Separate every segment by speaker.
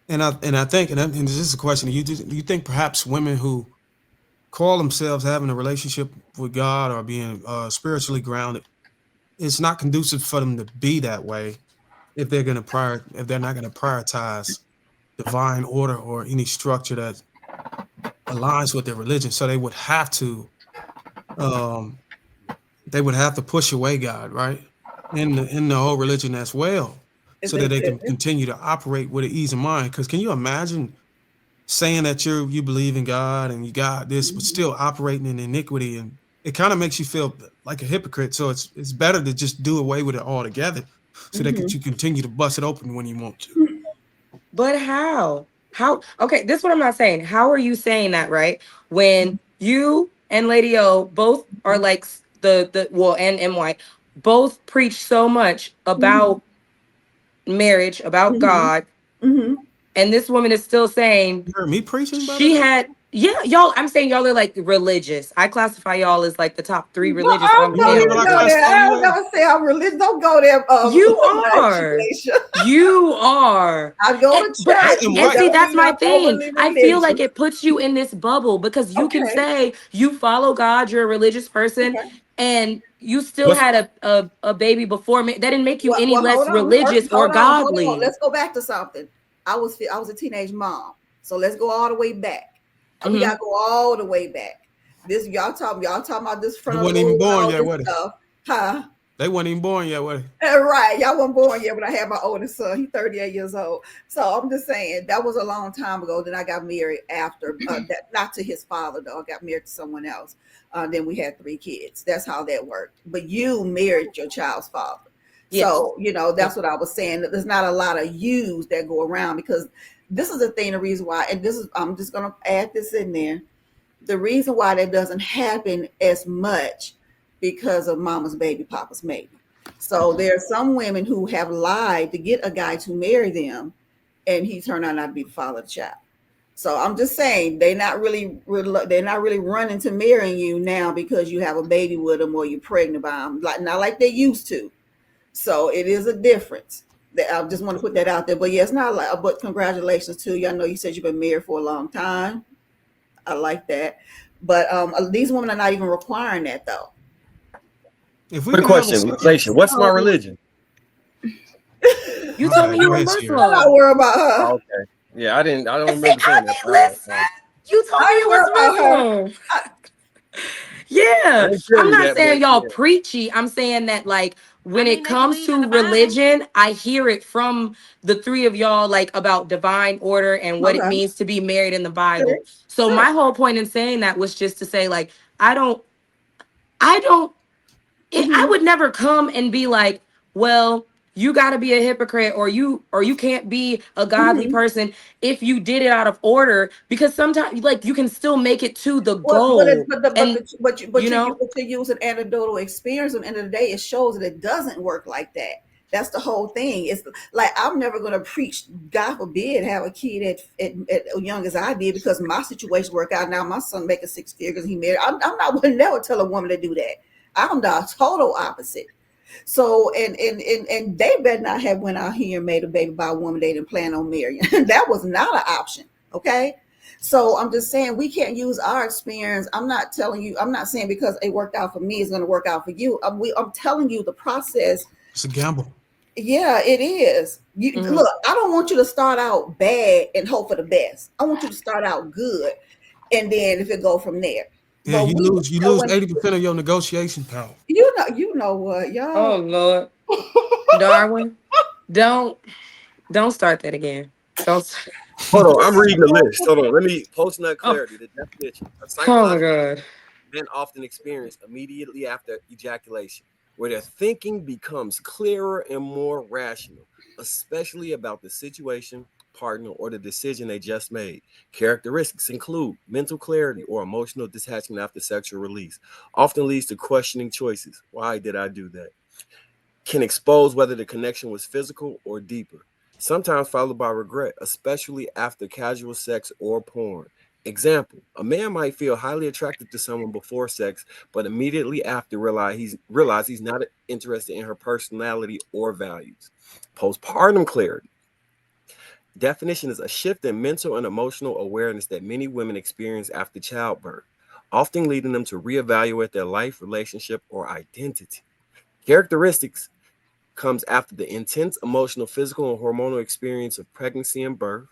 Speaker 1: And I think, and this is a question: do you think perhaps women who call themselves having a relationship with God or being spiritually grounded, it's not conducive for them to be that way if they're not going to prioritize divine order or any structure that aligns with their religion. So um, they would have to push away God, right? In the whole religion as well,
Speaker 2: If
Speaker 1: so
Speaker 2: they
Speaker 1: that they
Speaker 2: said
Speaker 1: can continue to operate with an ease of mind. Because can you imagine saying that you believe in God and you got this, but
Speaker 2: Mhm.
Speaker 1: still operating in iniquity, and it kind of makes you feel like a hypocrite. So it's better to just do away with it altogether, so that
Speaker 2: Mhm.
Speaker 1: you continue to bust it open when you want to.
Speaker 3: But how? How? Okay, this is what I'm not saying. How are you saying that, right? When you and Lady O both are like the well and MY both preach so much
Speaker 2: Mhm.
Speaker 3: about marriage, about
Speaker 2: Mhm.
Speaker 3: God,
Speaker 2: Mhm.
Speaker 3: and this woman is still saying
Speaker 1: You heard me preaching, by the
Speaker 3: she
Speaker 1: way.
Speaker 3: had yeah, y'all. I'm saying y'all are like religious. I classify y'all as like the top three
Speaker 2: No,
Speaker 3: religious
Speaker 2: I
Speaker 1: You don't
Speaker 2: don't
Speaker 1: know what
Speaker 2: even
Speaker 1: I
Speaker 3: families.
Speaker 2: go there.
Speaker 1: classify
Speaker 2: I
Speaker 1: you
Speaker 2: don't
Speaker 1: as.
Speaker 2: never say I'm religious. Don't go there,
Speaker 3: You are.
Speaker 2: Aisha.
Speaker 3: You are.
Speaker 2: I go
Speaker 3: And
Speaker 2: to
Speaker 3: but
Speaker 1: I
Speaker 3: I
Speaker 2: church,
Speaker 1: am
Speaker 2: but
Speaker 3: and
Speaker 1: right.
Speaker 3: see
Speaker 2: don't
Speaker 3: that's
Speaker 2: mean
Speaker 3: my
Speaker 2: I'm
Speaker 3: thing.
Speaker 2: overly
Speaker 3: I feel like
Speaker 2: religious.
Speaker 3: it puts you in this bubble because you can
Speaker 2: Okay.
Speaker 3: say you follow God, you're a religious person,
Speaker 2: Okay.
Speaker 3: and you still
Speaker 4: What's
Speaker 3: had a baby before me. That didn't make you any
Speaker 2: Well,
Speaker 3: less
Speaker 2: hold on.
Speaker 3: religious or
Speaker 2: Hold on.
Speaker 3: godly.
Speaker 2: Let's go back to something. I was a teenage mom. So let's go all the way back. We
Speaker 3: Hmm.
Speaker 2: gotta go all the way back. This y'all talking about this
Speaker 1: They
Speaker 2: frontal
Speaker 1: wasn't even
Speaker 2: lobe and
Speaker 1: born
Speaker 2: all
Speaker 1: yet,
Speaker 2: this
Speaker 1: were they?
Speaker 2: stuff. Huh?
Speaker 1: They wasn't even born yet, were they?
Speaker 2: Right. Y'all weren't born yet when I had my oldest son. He's 38 years old. So I'm just saying that was a long time ago. Then I got married after that, not to his father though. I got married to someone else. Then we had three kids. That's how that worked. But you married your child's father.
Speaker 3: Yes.
Speaker 2: So, you know,
Speaker 3: Yep.
Speaker 2: that's what I was saying. That there's not a lot of yous that go around because this is the thing, the reason why, and this is I'm just gonna add this in there. The reason why that doesn't happen as much because of mama's baby, papa's maybe. So there are some women who have lied to get a guy to marry them, and he turned out not to be the father of the child. So I'm just saying they're not really running to marrying you now because you have a baby with them or you're pregnant by them, like not like they used to. So it is a difference. I just want to put that out there. But yeah, it's not like. But congratulations to you. I know you said you've been married for a long time. I like that. But these women are not even requiring that though.
Speaker 1: If we
Speaker 4: Quick
Speaker 1: can have a
Speaker 4: question,
Speaker 1: second,
Speaker 4: Laisha? What's my
Speaker 2: So
Speaker 4: religion?
Speaker 3: You
Speaker 1: my
Speaker 3: told me
Speaker 1: bad.
Speaker 3: you
Speaker 1: Go
Speaker 3: were
Speaker 1: ahead, Sierra.
Speaker 2: I'm not
Speaker 3: Muslim.
Speaker 2: worried about her.
Speaker 4: Oh, okay. Yeah, I didn't. I don't
Speaker 3: See,
Speaker 4: remember
Speaker 3: I
Speaker 4: saying that.
Speaker 3: didn't
Speaker 4: All right.
Speaker 3: listen.
Speaker 4: All right.
Speaker 3: You told me
Speaker 2: I
Speaker 3: you
Speaker 2: ain't worried about
Speaker 3: was
Speaker 2: her.
Speaker 3: Muslim.
Speaker 2: I,
Speaker 4: I
Speaker 3: Yeah.
Speaker 4: didn't
Speaker 3: I'm
Speaker 4: tell you
Speaker 3: not
Speaker 4: that, but
Speaker 3: saying y'all
Speaker 4: yeah.
Speaker 3: preachy. I'm saying that like
Speaker 5: I
Speaker 3: when
Speaker 5: mean,
Speaker 3: it
Speaker 5: they
Speaker 3: comes
Speaker 5: believe in
Speaker 3: to
Speaker 5: the Bible.
Speaker 3: religion, I hear it from the three of y'all like about divine order and what it
Speaker 2: okay.
Speaker 3: means to be married in the
Speaker 2: Sure.
Speaker 3: Bible. So
Speaker 2: Sure.
Speaker 3: my whole point in saying that was just to say like I don't I don't I
Speaker 2: Hmm.
Speaker 3: would never come and be like, well, you got to be a hypocrite or you can't be a godly
Speaker 2: Hmm.
Speaker 3: person if you did it out of order because sometimes like you can still make it to the
Speaker 2: What,
Speaker 3: goal and you know
Speaker 2: but you use an anecdotal experience. At the end of the day, it shows that it doesn't work like that. That's the whole thing. It's like I'm never going to preach. God forbid have a kid at young as I did because my situation worked out. Now my son making six figures. He married. I'm not going to never tell a woman to do that. I'm the total opposite. So and they better not have went out here and made a baby by a woman they didn't plan on marrying. That was not an option. Okay. So I'm just saying we can't use our experience. I'm not telling you. I'm not saying because it worked out for me, it's going to work out for you. I'm telling you the process.
Speaker 1: It's a gamble.
Speaker 2: Yeah, it is. You
Speaker 3: mhm.
Speaker 2: look. I don't want you to start out bad and hope for the best. I want you to start out good, and then if it go from there.
Speaker 1: Yeah,
Speaker 2: But
Speaker 1: you
Speaker 2: we,
Speaker 1: lose you
Speaker 2: know,
Speaker 1: lose
Speaker 2: when
Speaker 1: 80% of your negotiation power.
Speaker 2: you know what,
Speaker 3: Oh
Speaker 2: y'all.
Speaker 3: Lord, Darwin, don't don't start that again. Don't.
Speaker 4: Hold on. I'm reading the list. Hold on. Let me post nut
Speaker 3: Oh,
Speaker 4: clarity. The definition: a
Speaker 3: oh my
Speaker 4: psychological
Speaker 3: God.
Speaker 4: event often experienced immediately after ejaculation, where their thinking becomes clearer and more rational, especially about the situation, partner, or the decision they just made. Characteristics include mental clarity or emotional detachment after sexual release, often leads to questioning choices. Why did I do that? Can expose whether the connection was physical or deeper, sometimes followed by regret, especially after casual sex or porn. Example: a man might feel highly attracted to someone before sex, but immediately after realize he's not interested in her personality or values. Postpartum clarity: Definition is a shift in mental and emotional awareness that many women experience after childbirth, often leading them to reevaluate their life, relationship, or identity. Characteristics comes after the intense emotional, physical, and hormonal experience of pregnancy and birth,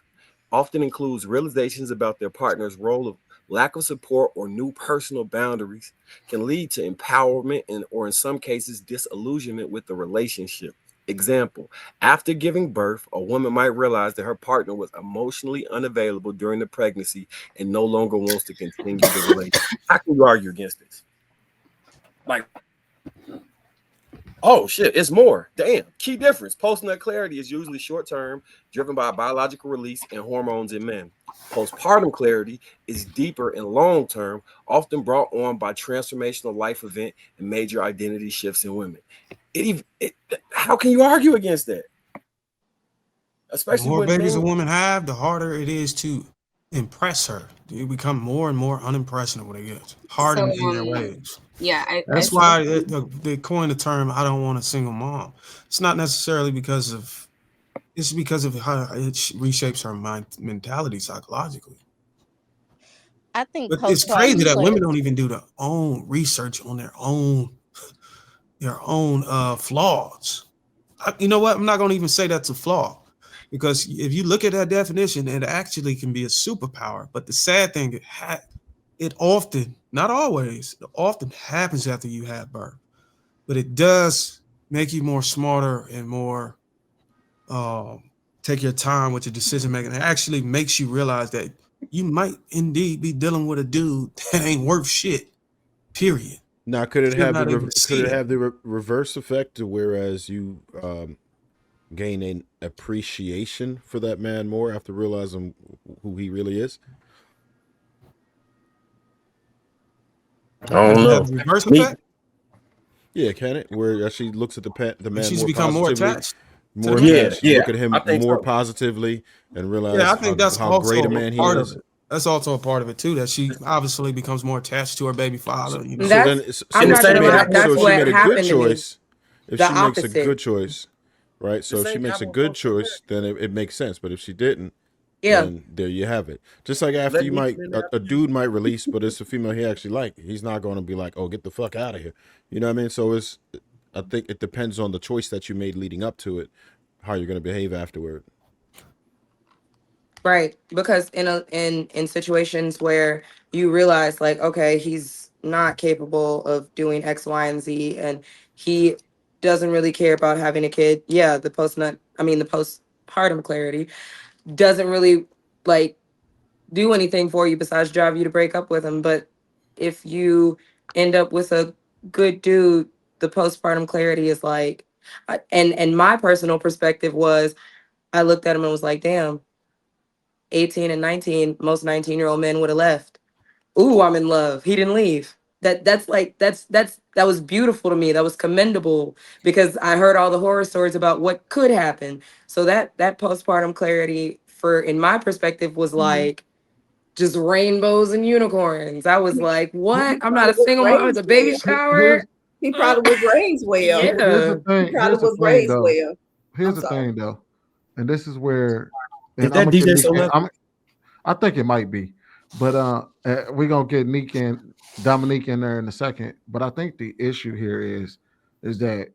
Speaker 4: often includes realizations about their partner's role of lack of support or new personal boundaries, can lead to empowerment and or in some cases disillusionment with the relationship. Example, after giving birth, a woman might realize that her partner was emotionally unavailable during the pregnancy and no longer wants to continue the relationship. How can you argue against this? Like, oh shit, it's more. Damn. Key difference. Postnut clarity is usually short term, driven by biological release and hormones in men. Postpartum clarity is deeper and long term, often brought on by transformational life event and major identity shifts in women. How can you argue against that?
Speaker 1: The
Speaker 4: Especially
Speaker 1: more
Speaker 4: when
Speaker 1: babies a
Speaker 4: things.
Speaker 1: woman have, the harder it is to impress her. You become more and more unimpressionable. They get
Speaker 5: So,
Speaker 1: hardened in their ways.
Speaker 5: yeah, I
Speaker 1: That's
Speaker 5: see.
Speaker 1: why they coined the term "I don't want a single mom." It's not necessarily because of. It's because of how it reshapes her mind mentality psychologically.
Speaker 6: I think
Speaker 1: But it's crazy
Speaker 6: postpartum
Speaker 1: that women
Speaker 6: clarity.
Speaker 1: don't even do their own research on their own flaws. You know what? I'm not going to even say that's a flaw, because if you look at that definition, it actually can be a superpower. But the sad thing, it often, not always, it often happens after you have birth. But it does make you more smarter and more take your time with your decision making. It actually makes you realize that you might indeed be dealing with a dude that ain't worth shit. Period.
Speaker 7: Now, could it
Speaker 1: You're
Speaker 7: have
Speaker 1: not able to see that.
Speaker 7: reverse effect to whereas you gain an appreciation for that man more after realizing who he really is?
Speaker 4: I don't
Speaker 1: Does it have
Speaker 4: know.
Speaker 1: a reverse
Speaker 4: Me,
Speaker 1: effect?
Speaker 7: Yeah, can it? Where she looks at the man
Speaker 1: She's
Speaker 7: more
Speaker 1: become more
Speaker 7: positively,
Speaker 1: attached to the
Speaker 7: more
Speaker 1: man.
Speaker 7: attached,
Speaker 4: yeah,
Speaker 7: look at
Speaker 4: I
Speaker 7: him
Speaker 4: think
Speaker 7: more
Speaker 4: so.
Speaker 7: positively, and
Speaker 1: Yeah,
Speaker 7: realize
Speaker 1: I think that's
Speaker 7: how great
Speaker 1: also
Speaker 7: a
Speaker 1: a
Speaker 7: man he
Speaker 1: part of
Speaker 7: is.
Speaker 1: it. That's also a part of it too. That she obviously becomes more attached to her baby father. You
Speaker 3: And
Speaker 1: know,
Speaker 7: So then,
Speaker 3: I'm
Speaker 4: And the
Speaker 7: if
Speaker 3: not
Speaker 7: she
Speaker 4: same
Speaker 3: gonna
Speaker 4: thing
Speaker 7: made
Speaker 3: lie,
Speaker 4: happened with
Speaker 3: that's
Speaker 7: if she
Speaker 3: what
Speaker 7: made a good
Speaker 3: happened to me.
Speaker 7: choice, if
Speaker 3: The
Speaker 7: she makes a
Speaker 3: opposite.
Speaker 7: good choice, right?
Speaker 4: the
Speaker 7: So if she
Speaker 4: same thing
Speaker 7: makes a
Speaker 4: happened with
Speaker 7: good
Speaker 4: postnut
Speaker 7: choice, then it makes sense. But if she didn't,
Speaker 3: Yeah.
Speaker 7: then there you have it. Just like after
Speaker 4: Let
Speaker 7: you
Speaker 4: me
Speaker 7: might a dude might release, but it's a female he actually like. He's not going to be like, oh, get the fuck out of here. You know what I mean? So I think it depends on the choice that you made leading up to it, how you're going to behave afterward.
Speaker 3: Right. Because in situations where you realize like, okay, he's not capable of doing X, Y, and Z, and he doesn't really care about having a kid. Yeah, the postpartum clarity doesn't really like do anything for you besides drive you to break up with him. But if you end up with a good dude, the postpartum clarity is like, and my personal perspective was, I looked at him and was like, damn, 18 and 19, most 19-year-old men would have left. Ooh, I'm in love. He didn't leave. That was beautiful to me. That was commendable because I heard all the horror stories about what could happen. So that postpartum clarity for in my perspective was like just rainbows and unicorns. I was like,
Speaker 2: He
Speaker 3: what? I'm not
Speaker 2: probably
Speaker 3: a
Speaker 2: was
Speaker 3: single mom with
Speaker 2: raised
Speaker 3: a baby
Speaker 2: well.
Speaker 3: shower.
Speaker 8: Here's
Speaker 2: He
Speaker 3: Uh,
Speaker 2: probably was raised well.
Speaker 8: here's the
Speaker 3: yeah.
Speaker 2: He
Speaker 8: thing.
Speaker 2: probably
Speaker 8: Here's the
Speaker 2: was
Speaker 8: thing,
Speaker 2: raised
Speaker 8: though.
Speaker 2: well.
Speaker 8: Here's
Speaker 2: I'm
Speaker 8: the
Speaker 2: sorry.
Speaker 8: thing, though, and this is where,
Speaker 4: Is
Speaker 8: and I'm
Speaker 4: that
Speaker 8: gonna get
Speaker 4: DJ
Speaker 8: Nick.
Speaker 4: So Left?
Speaker 8: I think it might be, but we're gonna get Nick and Dominique in there in a second. But I think the issue here is that